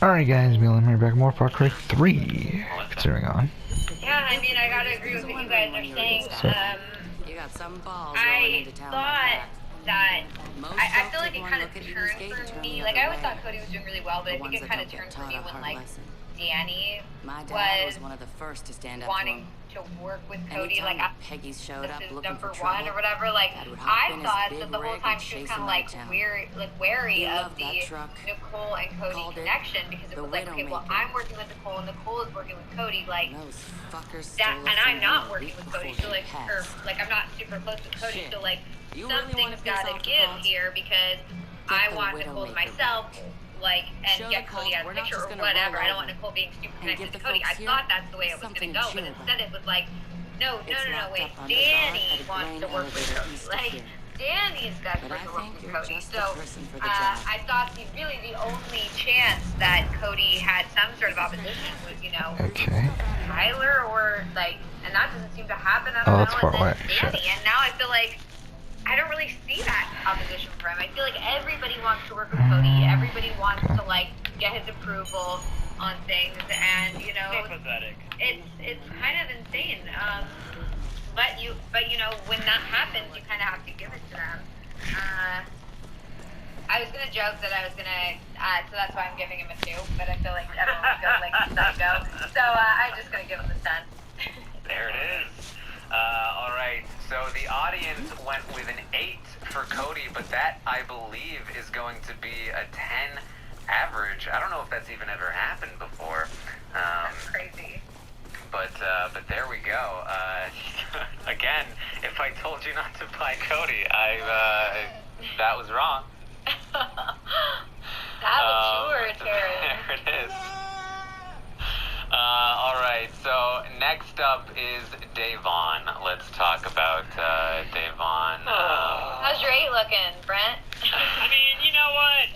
Alright guys, Widowmaker back more Far Cry 3. Considering on. Yeah, I mean, I gotta agree with what you guys are saying. So, You got some balls rolling I into town thought like that, Most I folks feel like take it one kind of look at turned Eden's Gate and for turn me. the Like, other I always way. thought Cody was doing really well, but The I think ones it that kind of don't get turned for taught me a when, hard like, lesson. Danny My dad was was one of the first to stand up wanting to him. to work with Cody. Anytime Like, Peggy showed this up is looking number for one trouble, or whatever. Like, Dad would hop I in his thought big that the whole rig time and she was chase kind him of out like of town. wary He of loved that the truck. Nicole and Cody Called it connection because it the was like, okay, well, Widowmaker. I'm working with Nicole and Nicole is working with Cody. Like, Those fuckers that, stole it and from I'm not him a working week with Cody, before so he like, or passed. like I'm not super close with Cody, Shit. so like You really wanna something's piss gotta off the give cults? here because I the want Nicole to Widowmaker myself, like, and Show get the Cody cult out of we're the not picture just or gonna whatever. roll I don't want over Nicole being super and connected give to the Cody. I folks here thought that's the way it was something gonna go, to but cheer about. instead it was like, no, It's locked wait. up under Danny guard at a wants grain to work with elevator Cody. east of Like, here. Danny's desperate But I to work think with you're Cody. just So, the person for the job. I thought the only chance that Cody had some sort of opposition was, you know, okay. Tyler or like, and that doesn't seem to happen. I Oh, don't that's know. far And then away. Danny, Shit. and now I feel like I don't really see that opposition for him. I feel like everybody wants to work with Cody. Everybody wants to like get his approval on things, and you know, So pathetic. it's kind of insane. But you know, when that happens, you kind of have to give it to them. I was gonna joke that I was gonna, so that's why I'm giving him a 2. But I feel like everyone would go like psycho, so I'm just gonna give him a 10. There it is. All right. So the audience went with an 8 for Cody, but that I believe is going to be a 10 average. I don't know if that's even ever happened before. That's crazy. But there we go. Again, if I told you not to buy Cody, that was wrong. Saboteur, Terry. There it is. Alright, so next up is Davon. Let's talk about Davon. How's your 8 looking, Brent? I mean, you know what?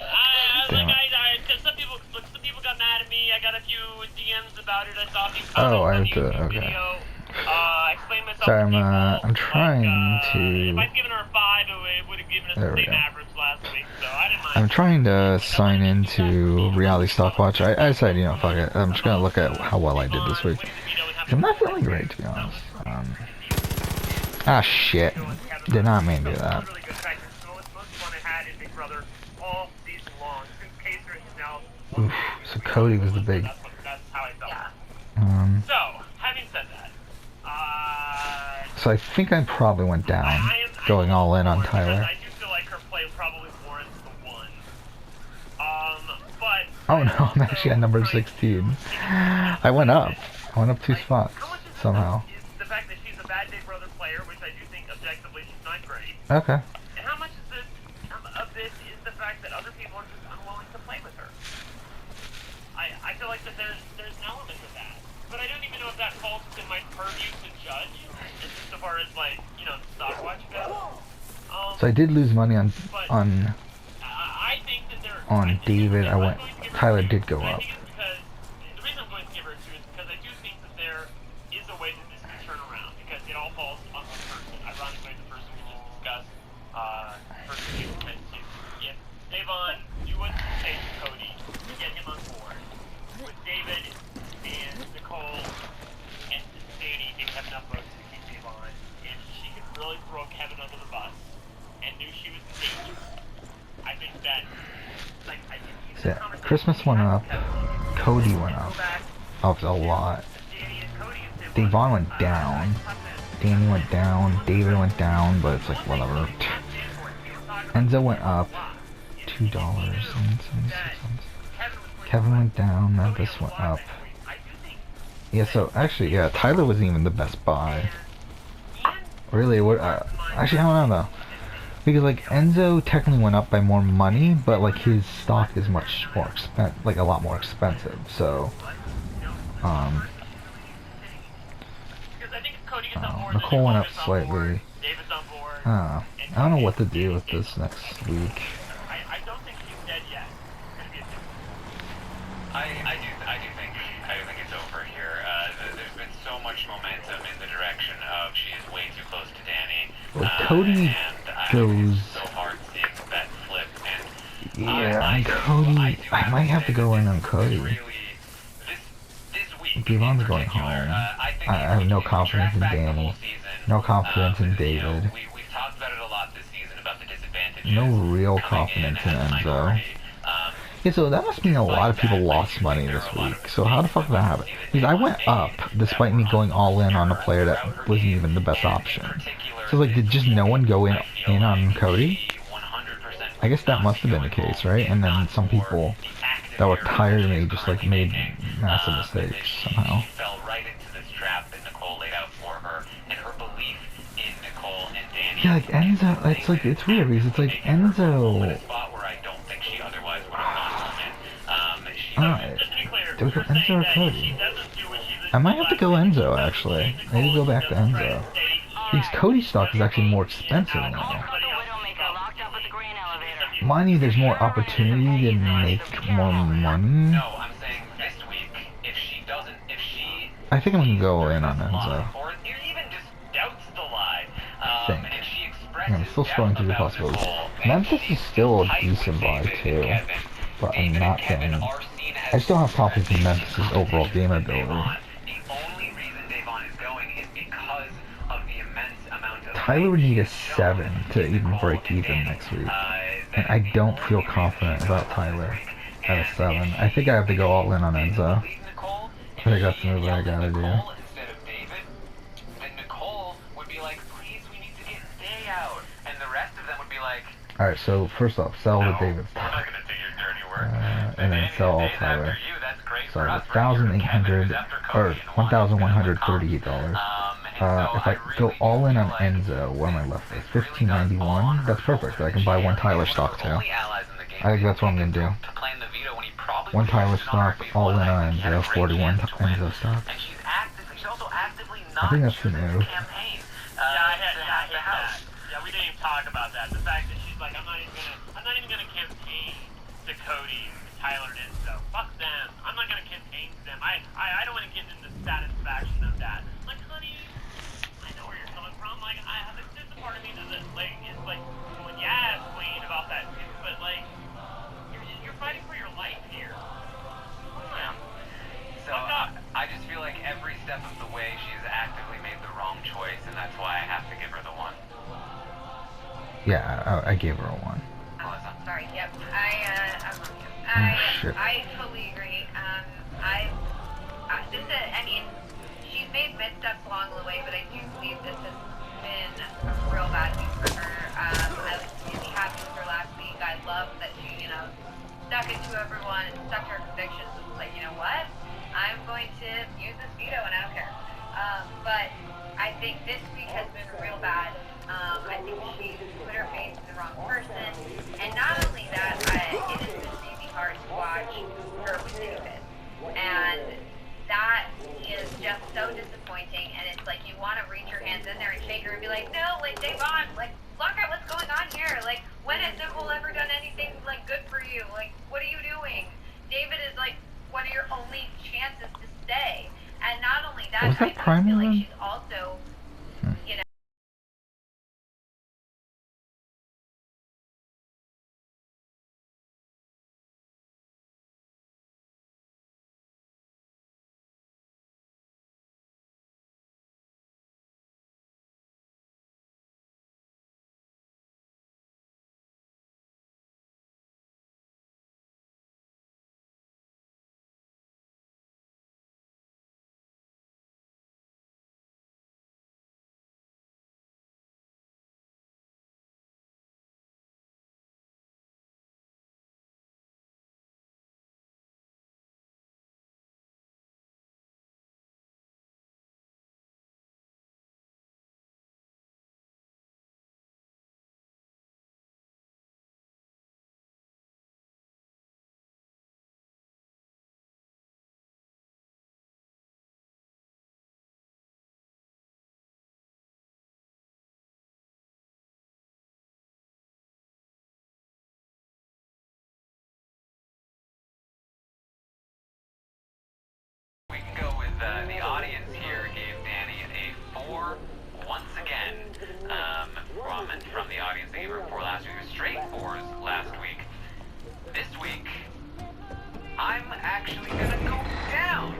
Some people got mad at me. I got a few DMs about it. I saw a few Oh, I have comments on to. the YouTube Okay. video. I explained myself Sorry, to people, I'm trying If to. I'd given her a 5, it would have given us There the we same go. average last week. So I didn't mind. I'm trying to sign into Reality Stopwatch. I decided, you know, fuck it. I'm just gonna look at how well I did this week. I'm not feeling great, to be honest. Ah, shit. Did not mean to do that. Really good practice. The most fun I had in Big Brother all season long. Since Kaiser is now. Oof, so Cody was the big. That's how I felt. Yeah. So, having said that, So I think I probably went down, going all in on Tyler. I do feel like her play probably warrants the 1. But Oh no, I'm actually at number 16. I went up. I went up 2 spots, somehow. Is the fact that she's a bad Big Brother player, which I do think objectively she's not great. Okay. And how much of this is the fact that other people are just unwilling to play with her? I feel like that there's an element of that. But I don't even know if that falls within my purview to judge, as far as like, you know, stopwatch goes. So I did lose money on I think that David. I went. Tyler did go I up. think it's because the reason I'm going to give her a 2 is because I do think that there is a way that this can turn around because it all falls on one person. Ironically, the person we just discussed, the person who commits to. If Davon, you went to say to Cody to get him on board, with David and Nicole and Danny, they have enough votes to keep Davon. If she could really throw Kevin under the bus and knew she was in danger, I think that, like, I think So yeah, Christmas went up. Cody went up. Up a lot. Devon went down. Danny went down. David went down, but it's like whatever. Enzo went up. $2.76. Kevin went down. Memphis went up. Yeah, so actually, yeah, Tyler wasn't even the best buy. Really, what? Actually, I don't know though. Because like Enzo technically went up by more money, but like his stock is much more like a lot more expensive. So, Nicole went up slightly. I don't know what to do with this next week. I don't think he's dead yet. I do think it's over here. There's been so much momentum in the direction of she is way too close to Danny. Well, Cody and goes. it's so hard seeing that flip. And Yeah, on Cody. I might have to go in on Cody. Devon's going home. I have no confidence in Danny. No confidence in David. We've talked about it a lot this season about the disadvantages. No real confidence in Enzo. Yeah, so that must mean a lot of people lost money this week. So how the fuck did that happen? Because I went up despite me going all in on a player that wasn't even the best option. So like, did just no one go in on Cody? I guess that must have been the case, right? And then some people that were tired of me just like made massive mistakes somehow. She fell right into this trap that Nicole laid out for her, and her belief in Nicole and Danny. Yeah, like Enzo, it's like, it's weird because it's like Enzo. Alright, do we go Enzo or Cody? I might have to go Enzo actually. I need to go back to Enzo. Because Cody's stock is actually more expensive now. Mind you, there's more opportunity to make more money. No, I'm saying this week, if she doesn't, if she... I think I'm gonna go in on Enzo. Or even just doubts the lie. I think. And she expresses I'm still scrolling through the possibilities. Memphis is still a decent buy too, but I'm not getting. I still have confidence in Memphis' overall game ability. The only reason Davon is going is because of the immense amount of... Tyler would need a 7 to even break even next week. And I don't feel confident about Tyler at a 7. I think I have to go all in on Enzo. I think that's the move I gotta do. Instead of David, then Nicole would be like, please, we need to get Day out. And the rest of them would be like, Alright, so first off, sell the David we're not stock. gonna do your dirty work. And then sell all Tyler. So $1,800 or $1,138. If I go all in on Enzo, what am I left with? $1,591? That's perfect. I can buy one Tyler stock too. I think that's what I'm gonna do. One Tyler stock, all in on Enzo, 41 Enzo stock. I think that's the move. Yeah, we didn't even talk about that. The fact that she's like, I'm not even gonna campaign to Cody, Tyler, and Enzo. Fuck them. I'm not gonna campaign to them. I don't want to give them the satisfaction of that. Like, honey, I know where you're coming from. Like, there's a part of me that like is like going, yeah, Queen, about that too. But like, you're fighting for your life here. Yeah. So I just feel like every step of the way she's actively made the wrong choice, and that's why I have to give her the 1. Yeah, I gave her a 1. Sorry, yep. I'm wrong. Shit. I totally agree. I mean, she's made missteps along the way, but I do believe this has been a real bad week for her. I was really happy with her last week. I love that she, stuck it to everyone and stuck to her convictions. It was like, you know what? I'm going to use this veto and I don't care. But I think this week has been real bad. I think she put her face to the wrong person. And not only that, it has been really hard to watch her with David. And that is just so disappointing. And it's like you want to reach your hands in there and shake her and be like, no, like, Davon, like, look at what's going on here. Like, when has Nicole ever done anything, like, good for you? Like, what are you doing? David is, like, one of your only chances to stay. And not only that, Was that I Prime feel like Run? she's also, you know, We can go with the audience here gave Danny a 4 once again. From the audience, they gave her 4 last week. It was straight 4s last week. I'm actually gonna go down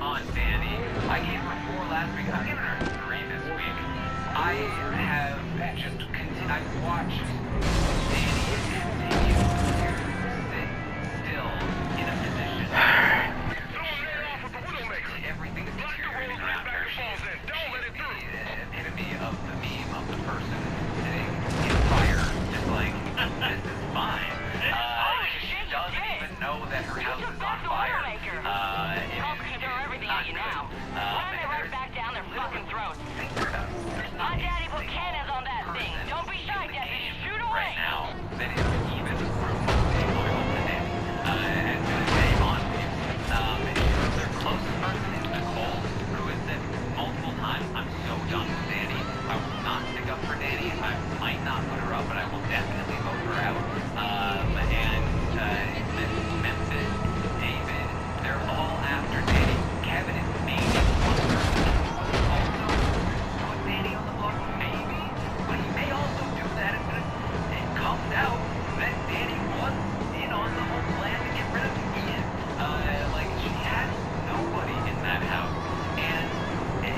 on Danny. I gave her 4 last week. I'm giving her 3 this week. I have just I've watched Danny continue to sit still in a position. Everything's deteriorating around her. She is the epitome of the meme of the person sitting in fire, just like, this is fine. She doesn't even know that her house is on fire. Everything at you now. Why don't they run back down their fucking throats? My daddy put cannons on that thing. Don't be shy, Deputy. Shoot away. Right now, that is even remotely loyal to Danny. And to this day on their closest person is Nicole, who has said multiple times, I'm so done with Danny. I will not stick up for Danny. I might not put her up, but I will definitely vote her out. Memphis, David, they're all after Danny. Kevin is maybe one person who would also put Danny on the block, maybe, but he may also do that if it comes out that Danny was in on the whole plan to get rid of Ian. Like, she has nobody in that house, and it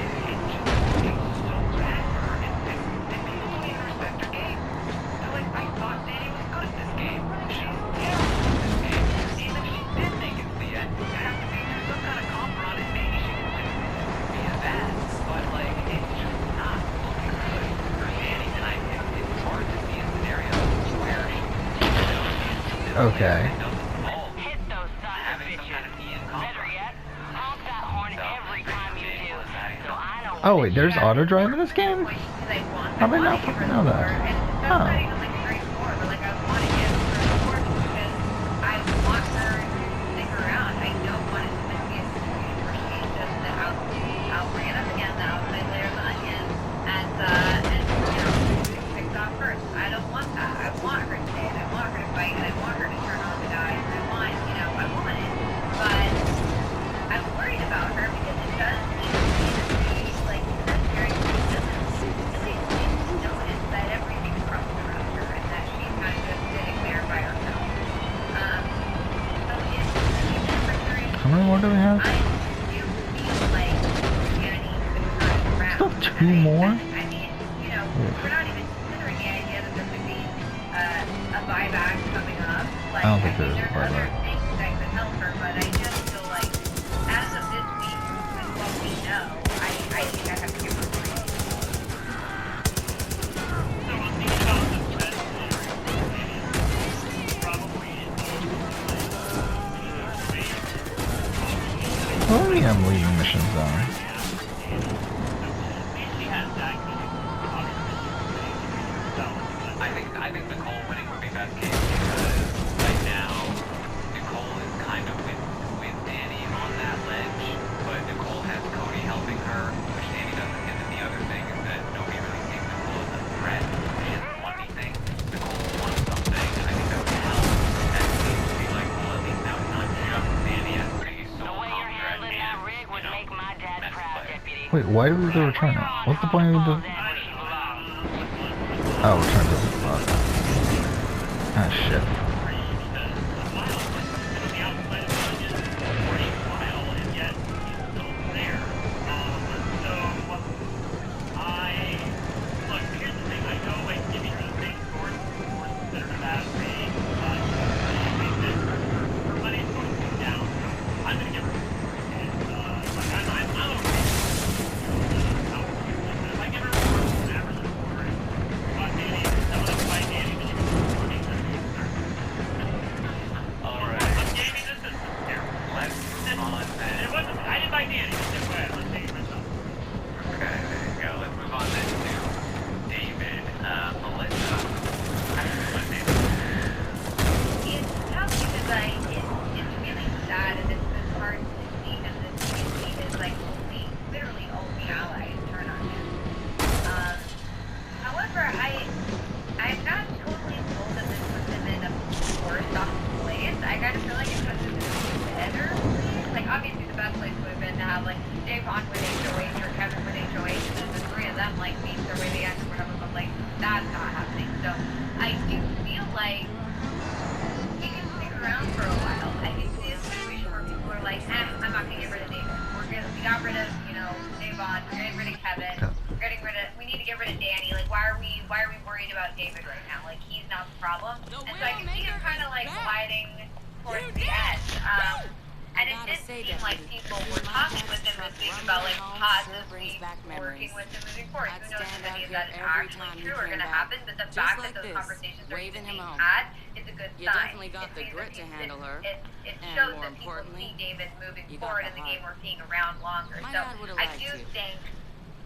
just feels so bad for her, and people don't even respect her game. They're like, I thought Danny was good at this game. She's terrible at this game. Even if she did make it to the end, you have to make some kind of comp on it. Maybe she can win via that, but like, it's just not looking good for Danny, and it's hard to see a scenario where she Okay. Hit those sons of bitches. Better yet, honk that horn every time you do. So I know. Oh wait, there's auto drive in this game? Because I want How did I not to give fucking her know the that? score, and that's Huh. not even like a great score, but like I want to give her the score because I want her to stick around. I don't want it to just be a situation where she's just the out ran up again, the outside layer of the onion, and you know, picked off first. I don't want that. I want her to stay, and I want her to fight, and I want her to turn on the guys, and I want it, but I'm worried about her because it does seem to be like necessary. She doesn't really seem to notice that everything's crossed around her and that she's not just sitting there by herself. So in these situations, How many more do we have? I do feel like Danny could turn around. Still 2 more? I mean, you know, we're not even considering the idea that there could be a buyback coming up. Like, I don't think there's a there's other buyback. things that could help her, but I just feel like as of this week, with what we know, I think I have to give her 3. So I'm thinking about the best scenario. Probably What are the leaving mission zone? she has that I think Nicole winning would be best case because right now Nicole is kind of with Danny on that ledge, but Nicole has Cody helping her, which Danny doesn't. And then the other thing is that nobody really sees Nicole as a threat. She hasn't won anything. Nicole won something. I think that would help. And seems to be like, well, at least now it's not just Danny as a The sole way you're threat handling that rig would make my dad mess proud, player. Deputy. Wait, why do we do return it? What's the point of the... Oh, return to the spot. Ah, shit. seem like people were talking with him this week about like possibly working with him moving forward. Who knows if any of that is actually true or going to happen? But the fact that those conversations are even being had is a good sign. You definitely got the grit to handle her. It shows that people see David moving forward in the game or being around longer. So I do think.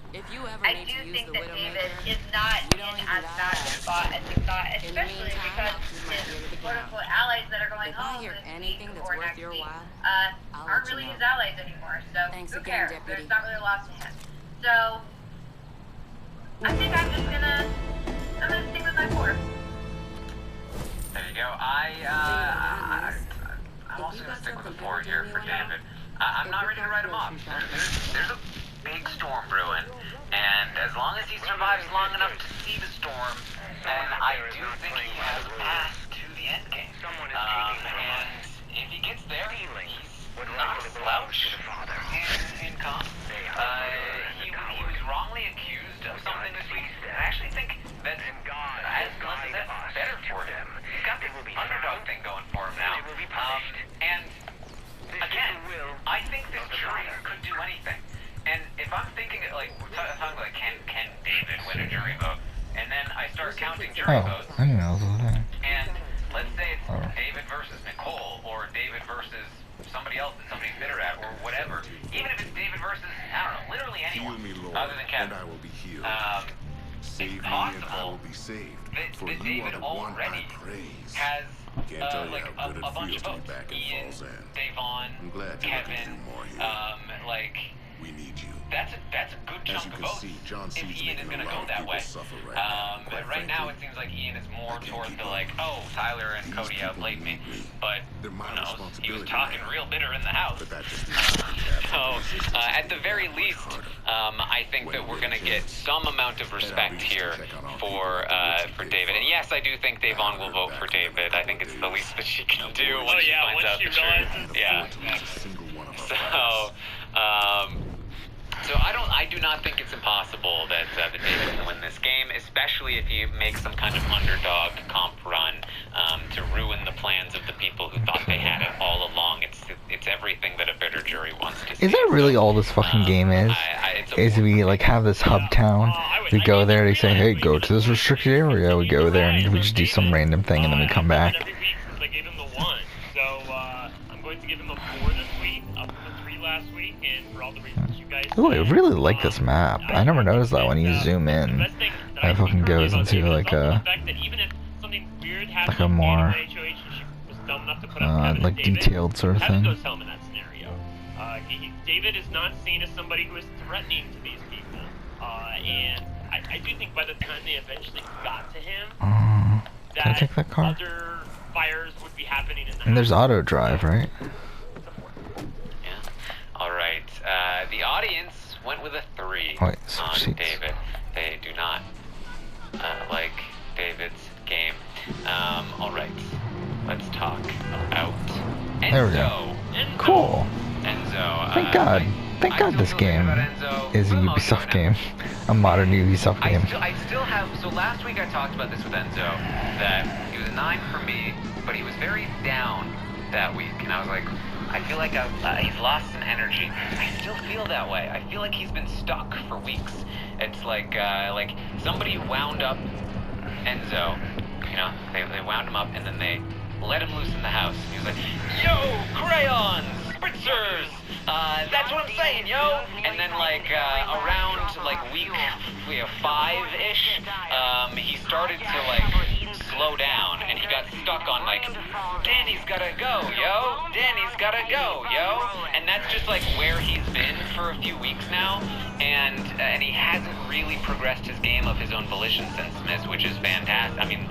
If you ever I need do to use think the that David Widowmaker, is not in as bad a spot as we thought, especially because his quote-unquote allies that are going If I home hear this anything week that's or worth next your week while, I'll aren't let you really know. his allies anymore. So Thanks who again, cares? Deputy. There's not really a loss to him. So I think I'm just gonna stick with my 4. There you go. I'm also gonna stick with the 4 here for David. I'm not ready to write him off. There's a big storm brewing, and as long as he survives long enough to see the storm, then I do think he has a path to the end game. And if he gets there, he's not a slouch in comp. He was wrongly accused of something this week, and I actually think that that's better for him. He's got this underdog thing going for him now. And again, I think this jury could do anything. And if I'm thinking like we're talking like can David win a jury vote, and then I start counting jury votes, I didn't know that was that. and let's say it's David versus Nicole, or David versus somebody else that somebody's bitter at, or whatever. Even if it's David versus, I don't know, literally anyone other than Kevin. And I will be healed. It's Save me and I will possible be saved. that For you David are the one already I praise. has Can't tell you like how good a it bunch feels of to be votes. back in Ian, Falls End. Davon, I'm glad you're looking Kevin, to do more here. like We need you. that's a good As chunk you of can votes. see, John If C's Ian is making going a to go lot of that people way. suffer right now. Quite Right now it frankly, seems like Ian is more I can't towards keep the up. like, oh, Tyler and These Cody people outplayed me, need me. but They're my who knows? He was responsibility talking now. real bitter in the house. But that just means we have So, resistance to at the make very that least, harder. I think that we're going to get some amount of respect here for David. And yes, I do think Davon will vote for David. I think it's the least that she can do when she finds out the truth. Yeah. So, I do not think it's impossible that David can win this game, especially if he makes some kind of underdog comp run to ruin the plans of the people who thought they had it all along. It's everything that a bitter jury wants to see. Is that really all this fucking game is? Is we like have this hub town, we go there, they say, hey, go to this restricted area, we go there and we just do some random thing and then we come back. Every week since I gave him the 1, so I'm going to give him a 4 this week, up from a 3 last week, and for all the reasons you guys Ooh, I said, really like this map. I never noticed that when you zoom in. It fucking goes into like a more like detailed sort of thing. David is not seen as somebody who is threatening to these people, and I do think by the time they eventually got to him, Can I that take that car? other fires would be happening in the And there's house. auto drive, right? Yeah. All right. The audience went with a 3 Wait, switch on seats. David. They do not like David's game. All right. Let's talk about Enzo. There we go. Enzo. Cool. Enzo. Thank God. Thank I God still this feel good game about Enzo is a for the most Ubisoft part game. A modern Ubisoft game. I still have. So last week I talked about this with Enzo, that he was a 9 for me, but he was very down that week, and I was like, I feel like he's lost some energy. I still feel that way. I feel like he's been stuck for weeks. It's like somebody wound up Enzo. You know, they wound him up and then they let him loose in the house. He was like, yo, crayons, spritzers, that's what I'm saying, yo. And then around week 5-ish, he started to slow down, and he got stuck on Danny's gotta go, yo. Danny's gotta go, yo. And that's just where he's been for a few weeks now, and he hasn't really progressed his game of his own volition since Miss, which is fantastic. I mean,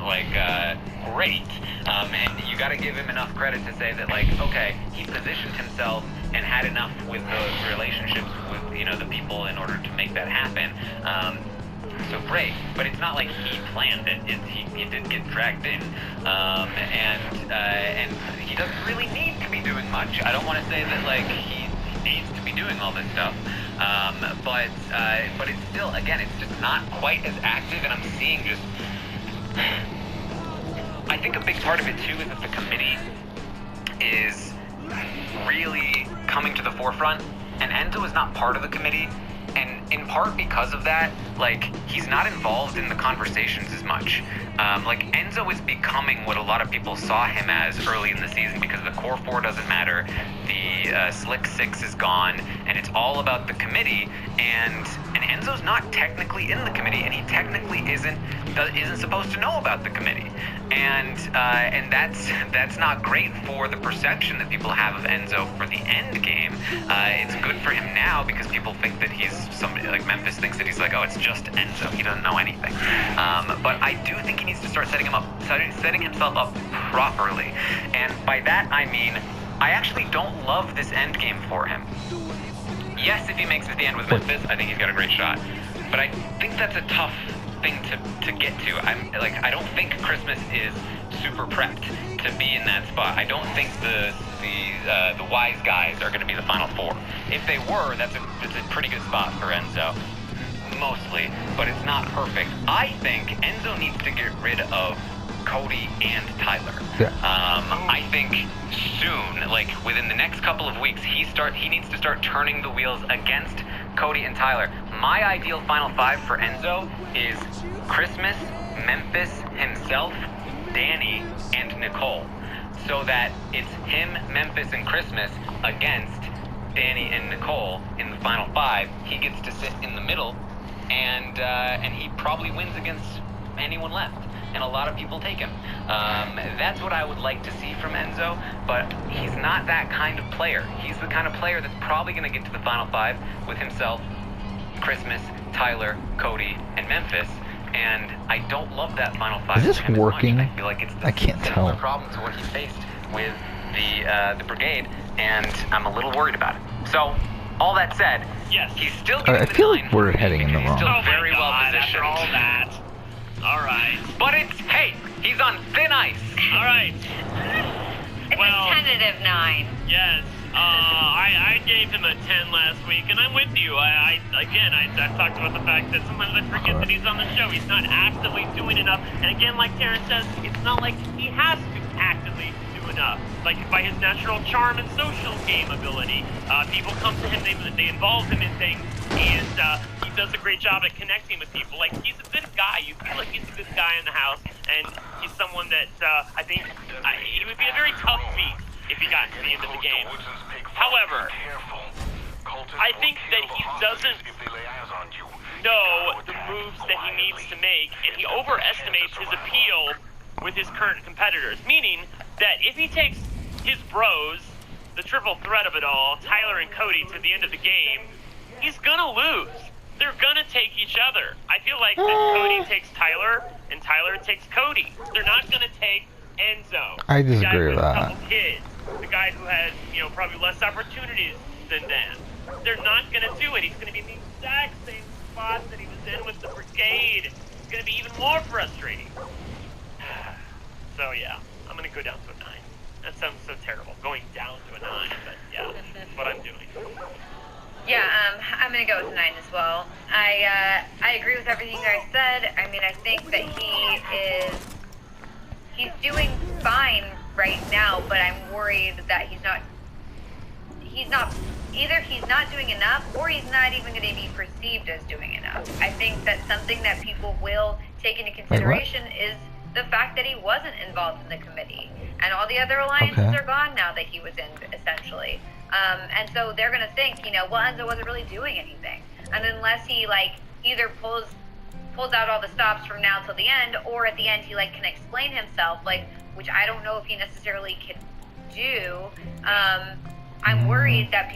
great. And you gotta give him enough credit to say that, okay, he positioned himself and had enough with the relationships with, the people in order to make that happen. So great, but it's not like he planned it. He did get dragged in, and he doesn't really need to be doing much. I don't want to say that he needs to be doing all this stuff, but it's still, again, it's just not quite as active, and I'm seeing just. I think a big part of it too is that the committee is really coming to the forefront, and Enzo is not part of the committee. And in part because of that, like, he's not involved in the conversations as much. Like, Enzo is becoming what a lot of people saw him as early in the season because the core four doesn't matter, the slick six is gone, and it's all about the committee. And Enzo's not technically in the committee, and he technically isn't supposed to know about the committee. And that's not great for the perception that people have of Enzo for the end game. It's good for him now because people think that he's somebody, like Memphis thinks that he's like, oh, it's just Enzo. He doesn't know anything. But I do think he needs to start setting himself up properly. And by that I mean, I actually don't love this end game for him. Yes, if he makes it to the end with Memphis, I think he's got a great shot. But I think that's a tough thing to get to. I don't think Christmas is super prepped to be in that spot. I don't think the wise guys are going to be the final four. If they were, it's a pretty good spot for Enzo, mostly, but it's not perfect. I think Enzo needs to get rid of Cody and Tyler. Yeah. I think soon, like within the next couple of weeks, he needs to start turning the wheels against Cody and Tyler. My ideal final five for Enzo is Christmas, Memphis himself, Danny, and Nicole. So that it's him, Memphis, and Christmas against Danny and Nicole in the final five. He gets to sit in the middle, and he probably wins against anyone left. And a lot of people take him. That's what I would like to see from Enzo, but he's not that kind of player. He's the kind of player that's probably going to get to the final five with himself, Christmas, Tyler, Cody, and Memphis. And I don't love that final five. Is this for him as working? much. I feel like it's I can't similar tell. problem to what he faced with the brigade, and I'm a little worried about it. So, all that said, Yes. he's still I getting the feel like 9 we're heading in the because he's wrong. still very well after positioned. all that. All right. But hey, he's on thin ice. All right. It's Well- a tentative 9. Yes. I gave him a 10 last week, and I'm with you. I've talked about the fact that sometimes I forget that he's on the show. He's not actively doing enough. And again, like Terrence says, it's not like he has to actively do enough. Like by his natural charm and social game ability, people come to him, they involve him in things, and he does a great job at connecting with people. Like he's a good guy. You feel like he's a good guy in the house, and he's someone that I think he would be a very tough beat if he got to the end of the game. However, I think that he doesn't know the moves that he needs to make, and he overestimates his appeal with his current competitors. Meaning that if he takes his bros, the triple threat of it all, Tyler and Cody, to the end of the game, he's gonna lose. They're gonna take each other. I feel like that Cody takes Tyler, and Tyler takes Cody. They're not gonna take Enzo. I the guy disagree who with has a that. couple kids, the guy who has, probably less opportunities than them. They're not gonna do it. He's gonna be in the exact same spot that he was in with the brigade. It's gonna be even more frustrating. So yeah, I'm gonna go down to a 9. That sounds so terrible, going down to a 9, but yeah, that's what I'm doing. Yeah, I'm gonna go with 9 as well. I agree with everything you guys said. I mean, I think that he's doing fine right now, but I'm worried that he's not either he's not doing enough or he's not even going to be perceived as doing enough. I think that something that people will take into consideration is the fact that he wasn't involved in the committee, and all the other alliances are gone now that he was in, essentially. And so they're going to think, well, Enzo wasn't really doing anything. And unless he, either pulls out all the stops from now till the end, or at the end he, can explain himself, which I don't know if he necessarily can do, I'm worried that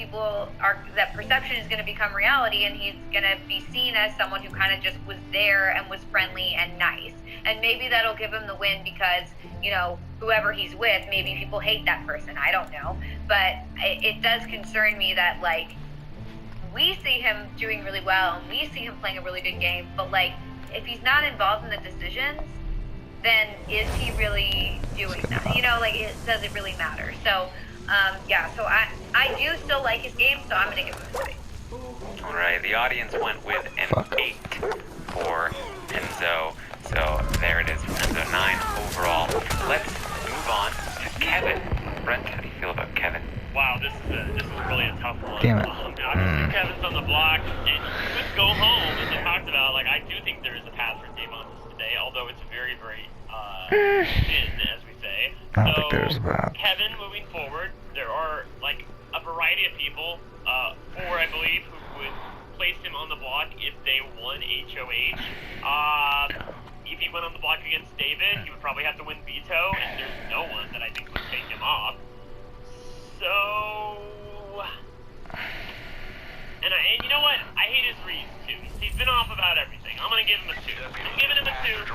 that perception is going to become reality, and he's going to be seen as someone who kind of just was there and was friendly and nice. And maybe that'll give him the win because, whoever he's with, maybe people hate that person. I don't know. But it does concern me that, we see him doing really well, and we see him playing a really good game, but, if he's not involved in the decisions, then is he really doing that? Does it really matter? So, so I do still like his game, so I'm going to give him a 3. All right, the audience went with an 8 for Enzo. So there it is for Enzo, 9 overall. Let's move on to Kevin. Brent, how do you feel about Kevin? Wow, this is really a tough one. Damn it. Obviously, Kevin's on the block, and he could go home, as I talked about. Like, I do think there is a path for Dave Montes today, although it's very, very thin, as we say. I don't think there's a path. Kevin, moving forward, there are, like, a variety of people, 4, I believe, who would place him on the block if they won HOH. If he went on the block against David, he would probably have to win veto, and there's no one that I think would take him off. So, and you know what? I hate his reads too. He's been off about everything. I'm gonna give him a 2. I'm giving him a 2.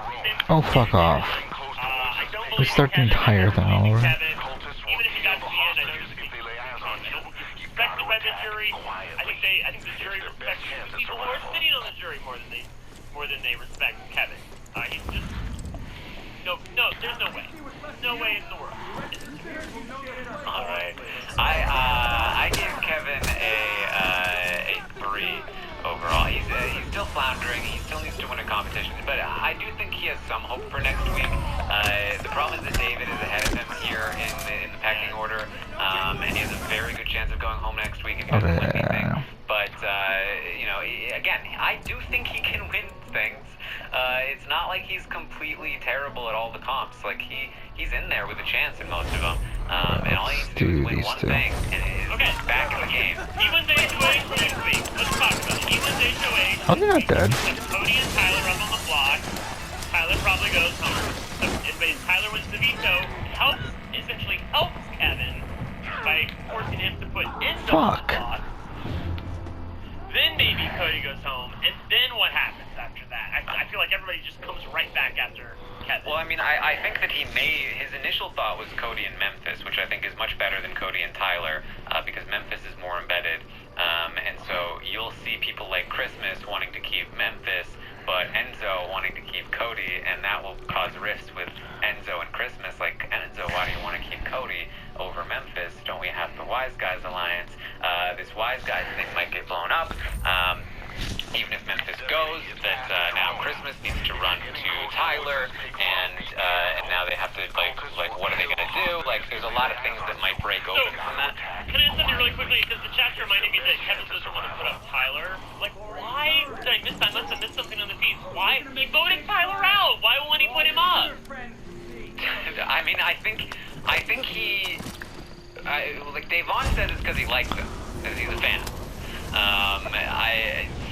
Oh, fuck off. I don't We believe start getting tired though. Kevin, even if he got to the end, I know you're speaking. I don't respect by the jury. I think the jury respects the people who are sitting on the jury more than they respect Kevin. He's just no. There's no way. No way in the world. All right. I gave Kevin a 3 overall. He's still floundering. He still needs to win a competition, but I do think he has some hope for next week. The problem is that David is ahead of him here in the pecking order, and he has a very good chance of going home next week if he doesn't win anything. But you know, again, I do think he can win things. It's not like he's completely terrible at all the comps. Like he's in there with a chance in most of them. And all he needs to do is win one thing, and he's back in the game. He wins HOH for next week. Let's talk about it. He wins HOH. Oh, they're not dead. Cody and Tyler up on the block. Tyler probably goes home. If Tyler wins the veto, essentially helps Kevin by forcing him to put Enzo on the block. Then maybe Cody goes home, and then what happens after that? I feel like everybody just comes right back after Kevin. Well, I mean, I think that his initial thought was Cody and Memphis, which I think is much better than Cody and Tyler, because Memphis is more embedded. And so you'll see people like Christmas wanting to keep Memphis, but Enzo wanting to keep Cody, and that will cause rifts with Enzo and Christmas. Like, Enzo, why do you want to keep Cody over Memphis? Don't we have the Wise Guys Alliance? This Wise Guys thing might get blown up. Even if Memphis goes, that now Christmas needs to run to Tyler, and now they have to, like, what are they going to do? Like, there's a lot of things that might break open from that. Can I ask something really quickly? Because the chat's reminding me that Kevin doesn't want to put up Tyler. Like, why did I miss that? I must have missed something on the feed. Why are they voting Tyler out? Why won't he put him up? I mean, I think he, like Davon says it's because he likes him, because he's a fan.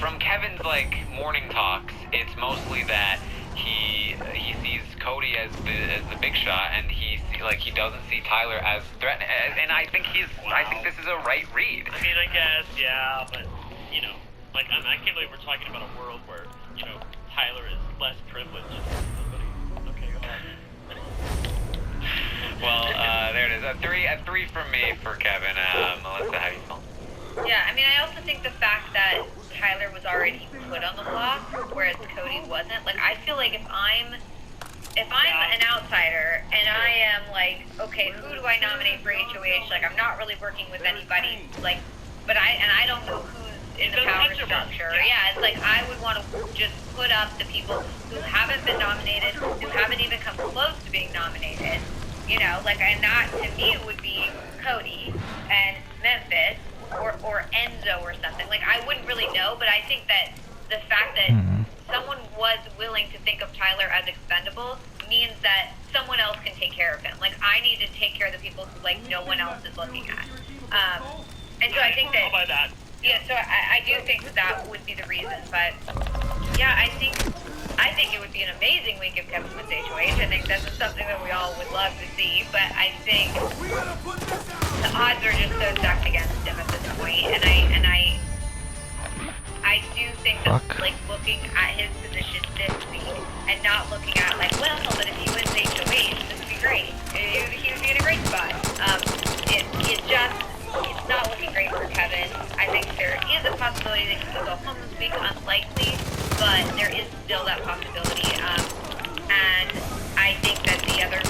From Kevin's like morning talks, it's mostly that he sees Cody as the big shot, and he doesn't see Tyler as threatening. And I think this is a right read. I mean, I guess, yeah, but you know, like I can't believe we're talking about a world where Tyler is less privileged. Okay, go on. Well, there it is. A three from me for Kevin. Melissa, how do you feel? Yeah, I mean, I also think the fact that Tyler was already put on the block, whereas Cody wasn't. Like, I feel like if I'm an outsider and I am like, okay, who do I nominate for HOH? Like, I'm not really working with anybody. Like, but I don't know who's in the power structure. Yeah, it's like I would want to just put up the people who haven't been nominated, who haven't even come close to being nominated. You know, like, and that to me would be Cody and Memphis. Or Enzo or something. Like, I wouldn't really know, but I think that the fact that someone was willing to think of Tyler as expendable means that someone else can take care of him. Like, I need to take care of the people who, like, no one else is looking at. And so I think that... Yeah, so I do think that would be the reason, but... Yeah, I think it would be an amazing week if Kevin wins HOH. I think that's something that we all would love to see, but I think the odds are just so stacked against him at this point, and I do think that, like, looking at his position this week and not looking at, like, well, but if he wins HOH, this would be great. He would be in a great spot. It's not looking great for Kevin. I think there is a possibility that he could go home this week, unlikely, but there is still that possibility. And I think that the other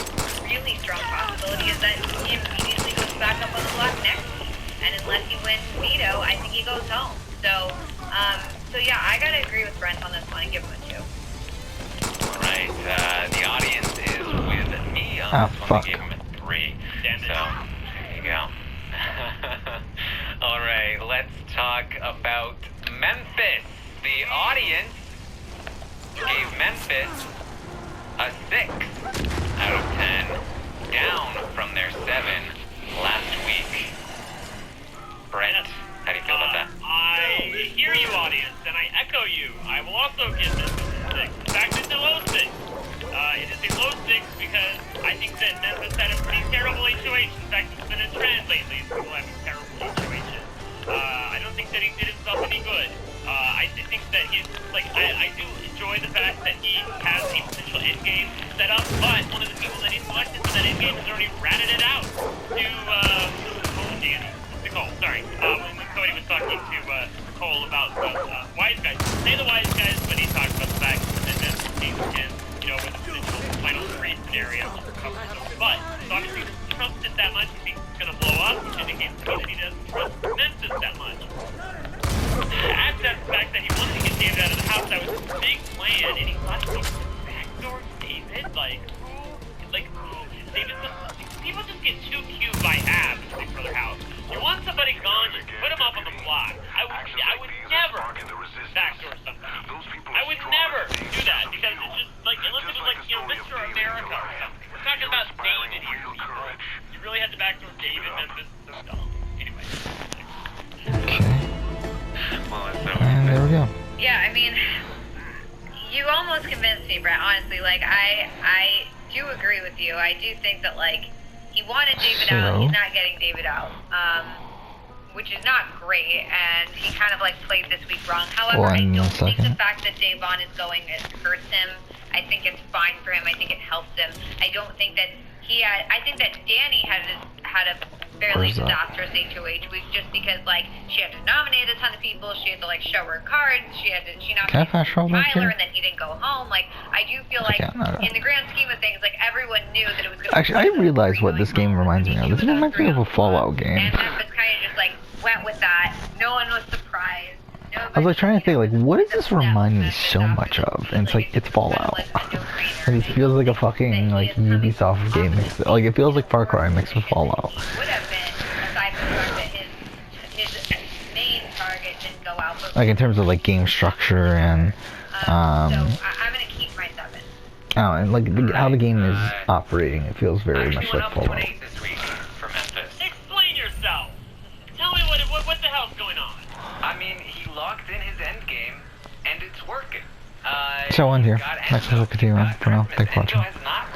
really strong possibility is that he immediately goes back up on the block next week. And unless he wins veto, I think he goes home. So yeah, I gotta agree with Brent on this one and give him a 2. Alright, the audience is with me on this one. I gave him a 3. So, there you go. Memphis, a 6 out of 10, down from their 7 last week. Brent, how do you feel about that? I hear you, audience, and I echo you. I will also give this a 6. In fact, it's a low 6. It is a low 6 because I think that Memphis had a pretty terrible HOH. In fact, it's been a trend lately. People having terrible HOHs. I don't think that he did himself any good. I think that he's, like, I do enjoy the fact that he has a potential endgame set up, but one of the people that he selected for that endgame has already ratted it out to, Danny. Nicole, sorry. When Cody was talking to, Nicole about the, wise guys. Say the wise guys, but he talked about the fact that this team can, you know, with a potential final 3 scenario. But, so obviously, he doesn't trust it that much. He thinks it's gonna blow up, which indicates to me that he doesn't trust Memphis that much. Add that fact that he wanted to get David out of the house, that was his big plan, and he thought he was backdoor David, David's people just get too cute by half in Big Brother house. You want somebody gone, just put them up on the block. I would never backdoor somebody. I would never do that, because it's just, like, unless it was like, you know, Mr. America or something. We're talking about David here, people. You really had to backdoor David, Memphis, so dumb. Anyway. Okay. And there we go. Yeah, I mean, you almost convinced me, Brett, honestly. Like, I do agree with you. I do think that, like, he wanted David out, he's not getting David out, which is not great, and he kind of, like, played this week wrong. However, I don't think the fact that Davon is going, it hurts him. I think it's fine for him. I think it helps him. I don't think that I think that Danny had a fairly disastrous HOH week just because, like, she had to nominate a ton of people, she had to, like, show her cards, she nominated Tyler, and then he didn't go home. Like, I do feel like, in the grand scheme of things, like, everyone knew that it was going to Actually, I realized what this game reminds me of. This reminds me of a Fallout game. And Memphis kind of just, like, went with that. No one was surprised. I was like trying to think, like, what does this remind me so much of? And it's like, it's Fallout. And it feels like a fucking, like, Ubisoft game mixed. Like, it feels like Far Cry mixed with Fallout. Would have been, aside from the fact that his main target didn't go out. Like, in terms of, like, game structure and, so I'm gonna keep my 7. oh, and, like, how the game is operating, it feels very much like Fallout. This week for Memphis. Explain yourself! Tell me what the hell's going on? I mean, he locked in his end game, and it's working. So, end here. Next, we'll continue on for now. Thanks for watching. Enzo has not